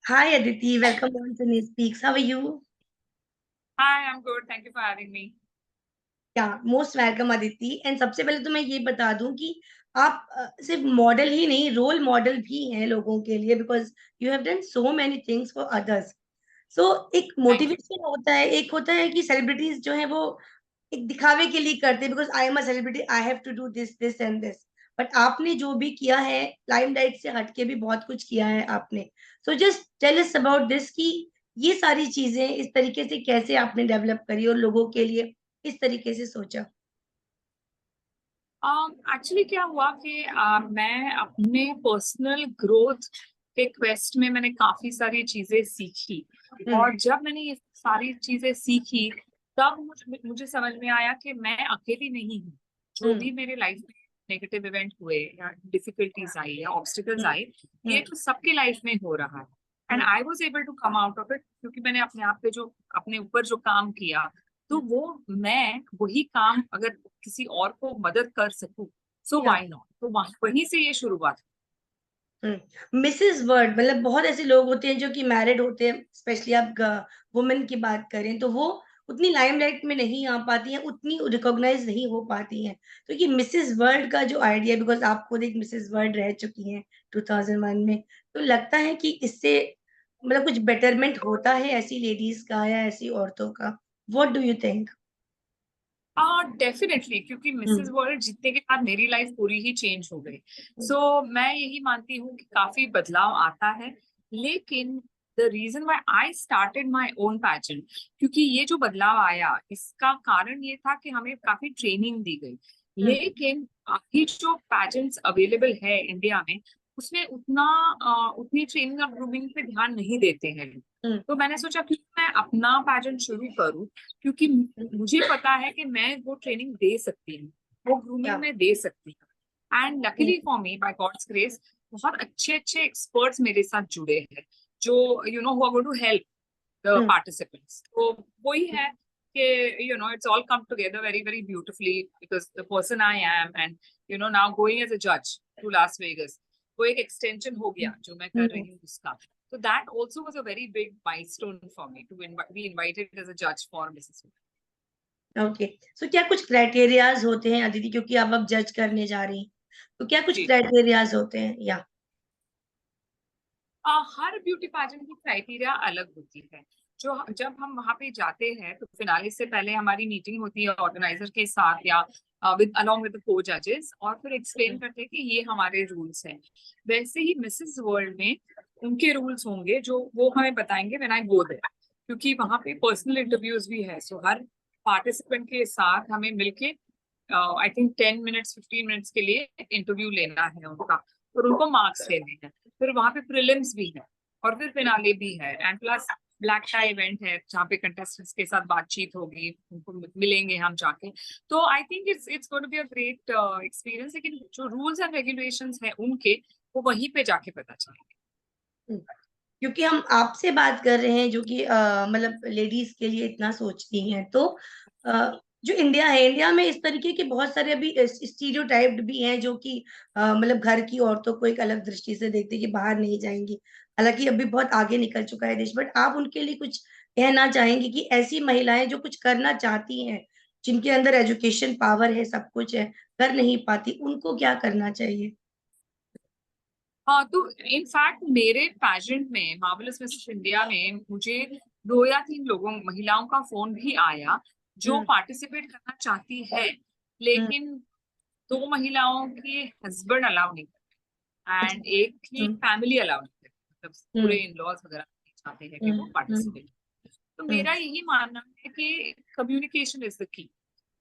Hi Aditi, welcome on Sunny Speaks. How are you? Hi, I'm good. Thank you for having me. या most welcome Aditi. And सबसे पहले तो मैं ये बता दूं कि आप सिर्फ मॉडल ही नहीं, रोल मॉडल भी हैं लोगों के लिए, because you have done so many things for others. So एक Thank you. मोटिवेशन होता है, एक होता है कि सेलिब्रिटीज जो है वो एक दिखावे के लिए करते हैं, because I am a celebrity, I have to do this this and this. But आपने जो भी किया है, लाइमलाइट से हटके भी बहुत कुछ किया है आपने। So just tell us about this कि ये सारी चीजें इस तरीके से कैसे आपने डेवलप करी और लोगों के लिए इस तरीके से सोचा। एक्चुअली क्या हुआ कि मैं अपने पर्सनल ग्रोथ के क्वेस्ट में मैंने काफी सारी चीजें सीखी। हम्म। और जब मैंने ये सारी चीजें सीखी तब मुझे समझ में आया कि मैं अकेली नहीं हूँ। जो हम्म। भी मेरे लाइफ में नेगेटिव इवेंट हुए या डिफिकल्टीज आई या ऑब्स्टिकल्स हम्म। आए, ये हम्म। तो सबके लाइफ में हो रहा है। And hmm. I was able to come out of it क्योंकि मैंने अपने आप पे जो अपने ऊपर जो काम किया, तो वो मैं वही काम अगर किसी और को मदद कर सकूं, सो या व्हाई नॉट। तो वहीं से ये शुरुआत। मिसेस वर्ल्ड, मतलब बहुत ऐसे लोग होते हैं जो कि मैरिड होते हैं, स्पेशली आप वुमेन की बात करें तो वो उतनी लाइमलाइट में नहीं आ पाती हैं, उतनी रिकॉग्नाइज नहीं हो पाती हैं। तो ये मिसेस वर्ल्ड का जो आइडिया, बिकॉज आप खुद एक मिसेस वर्ल्ड रह चुकी हैं 2001 में, तो लगता है कि इससे मतलब कुछ बेटरमेंट होता है ऐसी लेडीज का या ऐसी औरतों का। What do you think? Definitely, क्योंकि मिसेस हम्म। वर्ल्ड जीतने के बाद मेरी लाइफ पूरी ही चेंज हो गई। सो मैं यही मानती हूँ कि काफी बदलाव आता है। लेकिन the reason why I started my own passion, क्योंकि ये जो बदलाव आया इसका कारण ये था कि हमें काफी ट्रेनिंग दी गई। हम्म। लेकिन अभी जो पैजेंट्स अवेलेबल है इंडिया में, उसमें उतनी ट्रेनिंग और ग्रूमिंग पे ध्यान नहीं देते हैं। हम्म। तो मैंने सोचा कि मैं अपना पैजेंट शुरू करूँ, क्योंकि मुझे पता है कि मैं वो ट्रेनिंग दे सकती हूँ, वो या। ग्रूमिंग में दे सकती हूँ। And luckily for me, by God's grace, बहुत अच्छे अच्छे एक्सपर्ट्स मेरे साथ जुड़े हैं जो who are going to help the hmm. Participants. तो वही है कि it's all come together very very beautifully, because the person I am and now going as a जज टू लास वेगस, वो एक एक्सटेंशन हो गया जो मैं कर हम्म। रही हूँ उसका। So that also was a very big milestone for me to be invited as a judge for Mrs. Okay. So क्या कुछ क्राइटेरियाज होते हैं अदिति, क्योंकि आप अब जज करने जा रही हैं, तो क्या कुछ जी। क्राइटेरियाज होते हैं या? हर ब्यूटी पार्लर की क्राइटेरिया अलग होती है। जो जब हम वहां पे जाते हैं तो फिनाले से पहले हमारी मीटिंग होती है ऑर्गेनाइजर के साथ या विद अलोंग विद को जजेस, और फिर एक्सप्लेन करते हैं कि ये हमारे रूल्स हैं। वैसे ही मिसेस वर्ल्ड में उनके रूल्स होंगे जो वो हमें बताएंगे व्हेन आई गो देयर, क्योंकि वहां पे पर्सनल इंटरव्यूज भी है। सो हर पार्टिसिपेंट के साथ हमें मिलके आई थिंक 10 मिनट्स 15 मिनट्स के लिए इंटरव्यू लेना है उनका, और उनको मार्क्स लेने हैं। फिर वहां पे प्रीलिम्स भी है और फिर फिनाले भी है, and plus black tie event है जहाँ पे कंटेस्टेंट्स के साथ बातचीत होगी, उनको मिलेंगे हम जाके। तो I think it's going to be a great experience. लेकिन जो रूल्स एंड रेगुलेशंस हैं उनके, वो वहीं पे जाके पता चलेंगे। हम्म। क्योंकि हम आपसे बात कर रहे हैं जो कि मतलब लेडीज के लिए इतना सोचती हैं, तो जो इंडिया है, इंडिया में इस तरीके के बहुत सारे अभी स्टीरियोटाइप्ड भी हैं जो कि मतलब घर की औरतों को एक अलग दृष्टि से देखते हैं कि बाहर नहीं जाएंगी। हालांकि अभी बहुत आगे निकल चुका है देश, बट आप उनके लिए कुछ कहना चाहेंगे कि ऐसी महिलाएं जो कुछ करना चाहती हैं, जिनके अंदर एजुकेशन पावर है, सब कुछ है, कर नहीं पाती, उनको क्या करना चाहिए? हाँ, तो इनफैक्ट मेरे पैजेंट में, मार्वलस मिसेस इंडिया में, मुझे 2 या 3 महिलाओं का फोन भी आया जो हम्म। पार्टिसिपेट करना चाहती है। हम्म। लेकिन 2 महिलाओं के हस्बैंड अलाउ नहीं करते अच्छा। एंड एक की हम्म। फैमिली अलाउ नहीं करती, मतलब पूरे हम्म। इन लॉज वगैरह नहीं चाहते हैं कि हम्म। वो हम्म। पार्टिसिपेट। तो हम्म। मेरा यही मानना है कि कम्युनिकेशन इज द की।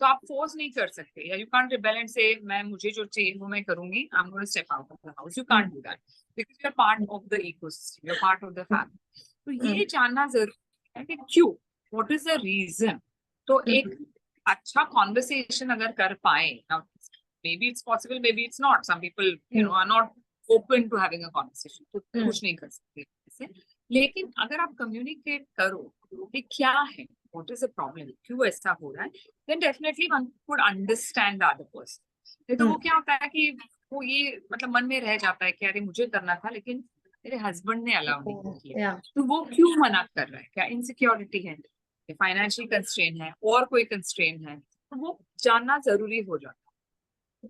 तो आप फोर्स नहीं कर सकते, या यू कांट रिबेल एंड से मैं मुझे जो चाहिए वो मैं करूंगी, I am going to step out of the house. You can't hmm. Do that because you are part of the ecosystem, you are part of the family. तो हम्म। ये जानना जरूरी है कि क्यों, व्हाट इज द रीजन। तो एक हम्म। अच्छा कॉन्वर्सेशन अगर कर पाए, maybe it's possible, maybe it's not, some people are not open to having a conversation, तो हम्म। कुछ नहीं कर सकते इससे। लेकिन अगर आप कम्युनिकेट करो कि क्या है, व्हाट इज द प्रॉब्लम, क्यों ऐसा हो रहा है, then definitely one would understand the other person. नहीं तो हम्म। वो क्या होता है कि वो ये मतलब मन में रह जाता है कि अरे मुझे करना था, लेकिन मेरे हस्बैंड ने अलाउ नहीं किया। या तो वो क्यों मना कर रहा है? क्या इनसिक्योरिटी है, फाइनेंशियल कंस्ट्रेन है, और कोई कंस्ट्रेन है? तो वो जानना जरूरी हो जाता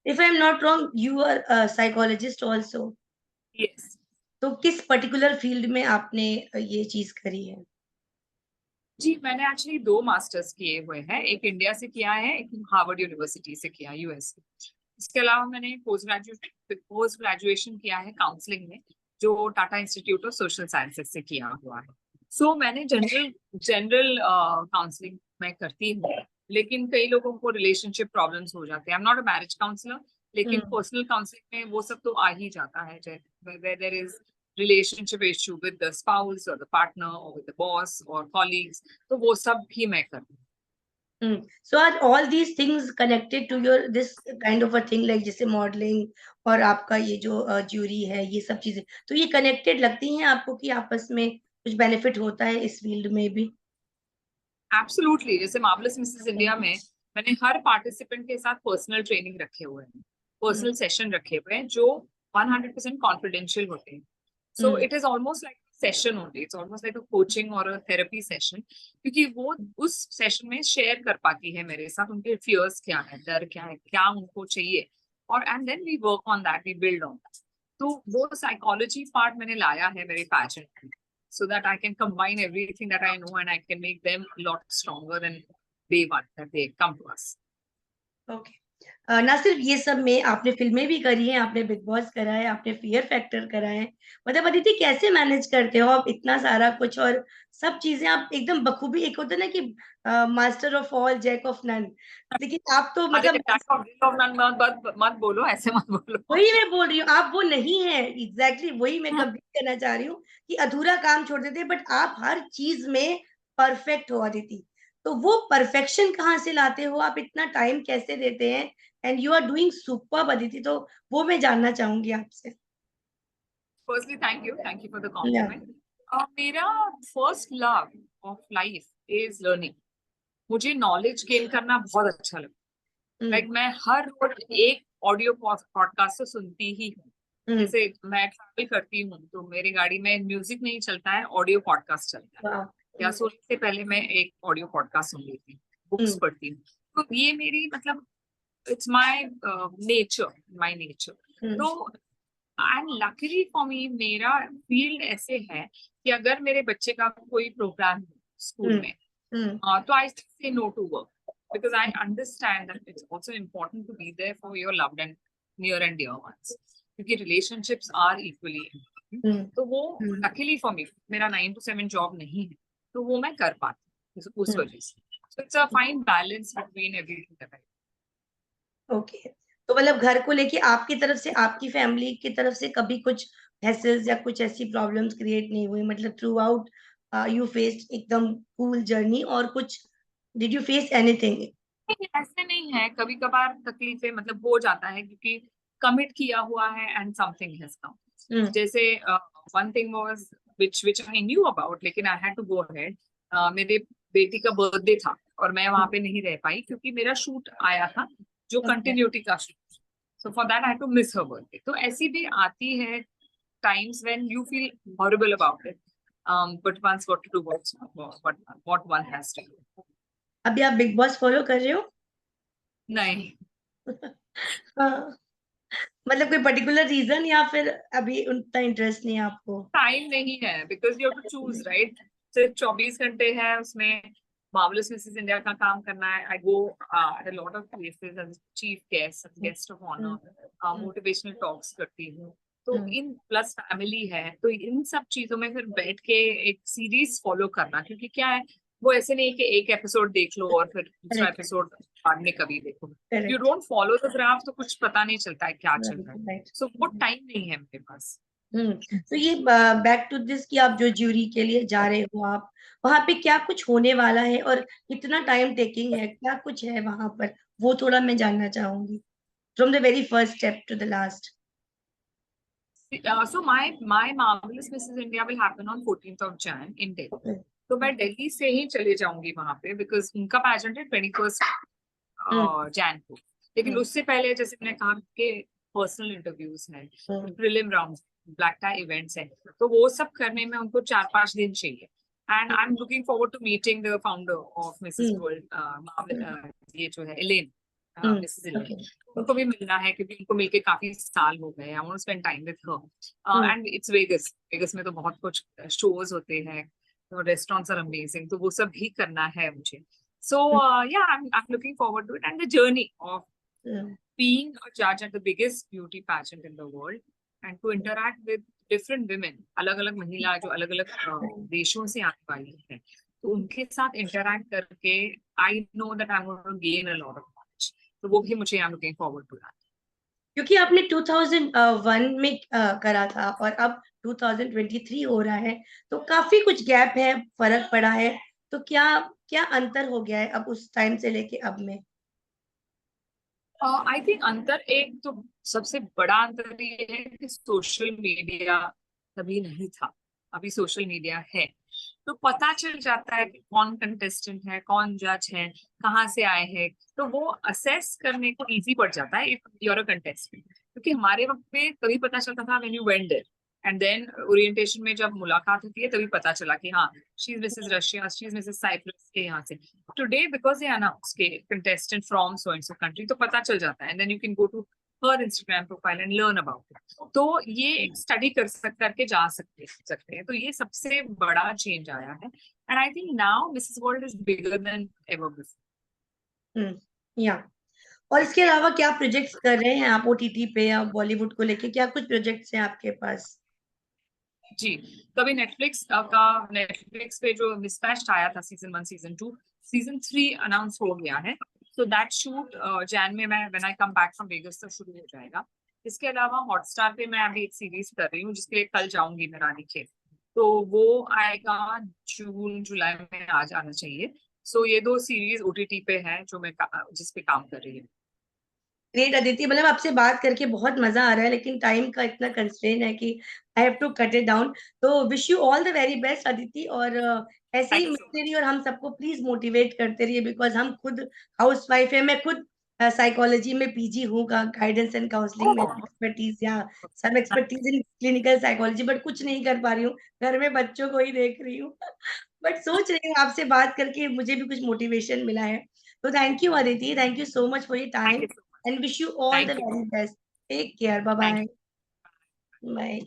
if I am not wrong, you are psychologist also, है। यस तो किस पर्टिकुलर फील्ड में आपने ये चीज करी है? जी, मैंने एक्चुअली 2 मास्टर्स किए हुए हैं, एक इंडिया से किया है, एक हार्वर्ड यूनिवर्सिटी से किया, यूएस से। इसके अलावा मैंने पोस्ट ग्रेजुएशन किया है काउंसलिंग में, जो Tata institute of social sciences से किया हुआ है। सो मैंने जनरल जनरल काउंसलिंग मैं करती हूँ, लेकिन कई लोगों को रिलेशनशिप प्रॉब्लम्स हो जाते हैं। I am not a marriage counsellor, लेकिन पर्सनल काउंसलिंग में वो सब तो आ ही जाता है, where there is relationship issue with the spouse or the partner or with the boss or colleagues, तो वो सब भी मैं करती हूँ। So are all these things connected to your this kind of a thing, like जैसे modelling और आपका ये जो ज्यूरी है, ये सब चीजें, तो ये कनेक्टेड लगती हैं आपको कि आपस में कुछ बेनिफिट होता है इस फील्ड में भी? एब्सोल्युटली, जैसे मार्वलस मिसेस इंडिया में मैंने हर पार्टिसिपेंट के साथ पर्सनल ट्रेनिंग रखे हुए हैं, पर्सनल सेशन रखे हुए हैं, जो 100% कॉन्फिडेंशियल होते हैं। So it is almost like session only, it's almost like a coaching और अ थेरेपी सेशन, क्योंकि वो उस सेशन में शेयर कर पाती है मेरे साथ उनके फियर्स क्या है, डर क्या है, क्या उनको चाहिए, और and then we work on that, we build on that. तो वो साइकोलॉजी पार्ट मैंने लाया है मेरे पैशन में, so that I can combine everything that I know and I can make them a lot stronger than day one that they come to us. Okay. ना सिर्फ ये सब में आपने फिल्में भी करी हैं, आपने बिग बॉस करा है, आपने फियर फैक्टर करा है, मतलब अदिति कैसे मैनेज करते हो आप इतना सारा कुछ और सब चीजें आप एकदम बखूबी? एक होता है ना कि master of all jack of none, लेकिन आप तो अरे मतलब jack of all trades मत बोलो, ऐसे मत बोलो। वही मैं बोल रही हूँ, आप वो नहीं है, एग्जैक्टली वही मैं कंप्लीट करना चाह रही हूँ कि अधूरा काम छोड़ देते, बट आप हर चीज में परफेक्ट हो अदिति। तो वो परफेक्शन कहाँ से लाते हो आप, इतना टाइम कैसे देते हैं? And you are doing superb Aditi, तो वो मैं जानना चाहूंगी आपसे। Firstly, thank you for the या compliment. मेरा first love of life is learning. मुझे नॉलेज गेन करना बहुत अच्छा लगता है। लाइक मैं हर रोज एक ऑडियो पॉडकास्ट तो सुनती ही हूँ। जैसे मैं ट्रैवल करती हूँ तो मेरी गाड़ी में म्यूजिक नहीं चलता है, ऑडियो पॉडकास्ट चलता है। या सोने से पहले मैं एक ऑडियो पॉडकास्ट सुन लेती हूँ, बुक्स पढ़ती हूँ। तो ये मेरी मतलब इट्स माय नेचर। तो एंड लकीली फॉर मी मेरा फील्ड ऐसे है कि अगर मेरे बच्चे का कोई प्रोग्राम है स्कूल में, तो I say no to work, because I understand that it's also important to be there for your loved and near and dear ones, क्योंकि relationships are equally important। तो वो luckily for me मेरा 9 to 7 job नहीं है, तो वो मैं कर पाती हूँ उस वजह से। So it's a fine balance between everything that I do। Okay. तो मतलब घर को लेके आपकी तरफ से, आपकी फैमिली की तरफ से कभी कुछ हैसल्स या कुछ ऐसी प्रॉब्लम्स क्रिएट नहीं हुई, मतलब थ्रू आउट यू फेस्ड एकदम कूल जर्नी, और कुछ डिड यू फेस एनीथिंग? नहीं, ऐसे नहीं है, कभी कभार तकलीफें मतलब हो जाता है क्योंकि कमिट किया हुआ है एंड समथिंग हैज कम। जैसे one thing was which I knew about, लेकिन I had to go ahead. मेरे बेटी का बर्थडे था और मैं वहां पे नहीं रह पाई क्योंकि मेरा शूट आया था जो कंटिन्यूटी का shoot. So for that I had to miss her birthday. तो ऐसी भी आती है times when you feel horrible about it, but once got to do what one has to do. अभी आप बिग बॉस फॉलो कर रहे हो? नहीं, हाँ, मतलब कोई पर्टिकुलर रीजन, या फिर अभी उतना इंटरेस्ट नहीं है आपको? टाइम नहीं है, because you have to choose right. सिर्फ 24 घंटे है उसमें, मार्वलस मिसेस इंडिया का काम करना है। I go at a lot of places as chief guest, guest of honour, motivational talks करती हूँ। तो इन प्लस फैमिली है, तो इन सब चीजों में फिर बैठ के एक सीरीज फॉलो करना, क्योंकि क्या है वो ऐसे नहीं कि एक एपिसोड देख लो और फिर दूसरा करेक्ट, एपिसोड बाद में कभी देखो। You correct, don't follow the graph तो कुछ पता नहीं चलता है क्या चल रहा है। राइट। सो वो टाइम नहीं है मेरे पास। तो ये बैक टू दिस कि आप जो ज्यूरी के लिए जा रहे हो, आप वहां पे क्या कुछ होने वाला है और कितना टाइम टेकिंग है, क्या कुछ है वहां पर, वो थोड़ा मैं जानना चाहूंगी, from the very first step to the last. So my Marvelous Mrs. India will happen on 14th of Jan in Delhi. Okay. तो मैं दिल्ली से ही चले जाऊंगी वहां पे, बिकॉज उनका पैजेंट है 21st जैन को। लेकिन उससे पहले जैसे मैंने कहा कि पर्सनल इंटरव्यूज हैं, prelim round, black tie events है, तो वो सब करने में उनको 4-5 दिन चाहिए। And I am looking forward to meeting the founder of Mrs hmm World, ये जो है एलेन, मिसेस एलेन, ओके उनको भी मिलना है क्योंकि उनको मिलके काफी साल हो गए। I want to spend time with her. And it's Vegas, Vegas में तो बहुत कुछ शोज होते हैं, रेस्टोरेंट्स आर अमेजिंग, तो वो सब भी करना है मुझे। So yeah, I'm looking forward to it, and the journey of being a judge at the biggest beauty pageant in the world and to interact with different women, अलग अलग महिला जो अलग अलग देशों से आने वाली है, तो उनके साथ interact करके I know that I'm going to gain a lot of knowledge, तो वो भी मुझे I'm looking forward to that। क्योंकि आपने 2001 में करा था और अब 2023 हो रहा है, तो काफी कुछ गैप है, फर्क पड़ा है, तो क्या क्या अंतर हो गया है अब उस टाइम से लेके अब में? आई थिंक अंतर, एक तो सबसे बड़ा अंतर ये है कि सोशल मीडिया तभी नहीं था, अभी सोशल मीडिया है, तो पता चल जाता है कि कौन कंटेस्टेंट है, कौन जज है, कहाँ से आए हैं, तो वो असेस करने को इजी पड़ जाता है if you are a contestant. क्योंकि हमारे वक्त पे तभी पता चलता था when you went there, and then orientation में जब मुलाकात होती है तभी पता चला कि हाँ, she is Mrs Russia, she is Mrs Cyprus के यहाँ से। टुडे बिकॉज दे अनाउंस के contestant from so and so country, तो पता चल जाता है, and then you can go to her Instagram profile and learn about it, तो ये एक स्टडी करके जा सकते हैं, तो ये सबसे बड़ा चेंज आया है। And I think now Mrs world is bigger than ever before. या और इसके अलावा क्या प्रोजेक्ट्स कर रहे हैं आप ओटीटी पे या बॉलीवुड को लेके, क्या कुछ प्रोजेक्ट्स हैं आपके पास? जी, कभी नेटफ्लिक्स पे जो मिसमैच्ड आया था सीजन 1 सीजन 2, सीजन 3 अनाउंस हो गया है, सो दैट शूट जैन में मैं when I come back from Vegas तो शुरू हो जाएगा। इसके अलावा हॉटस्टार पे मैं अभी एक सीरीज कर रही हूँ जिसके लिए कल जाऊंगी मैं रानीखेत, तो वो आएगा जून जुलाई में आ जाना चाहिए। सो ये 2 सीरीज ओटीटी पे है जो मैं जिस पे काम कर रही हूँ। ग्रेट अदिति, मतलब आपसे बात करके बहुत मजा आ रहा है, लेकिन टाइम का इतना कंस्ट्रेन है कि I have to cut it down. तो wish you all the very best Aditi, और ऐसे ही थैंक यू सो मिलते रहिए और हम सबको प्लीज मोटिवेट करते रहिए, बिकॉज हम खुद हाउस वाइफ है, मैं खुद साइकोलॉजी में पीजी हूँ, गाइडेंस एंड काउंसलिंग में मच। एक्सपर्टीज या some expertise in clinical psychology, but कुछ नहीं कर पा रही हूँ, घर में बच्चों को ही देख रही हूँ। बट सोच रही हूँ आपसे बात करके मुझे भी कुछ मोटिवेशन मिला है। तो thank you Aditi, thank you so much for your thank time you so much. and wish you all the thank you. very best. Take care. Bye thank bye. You. Bye.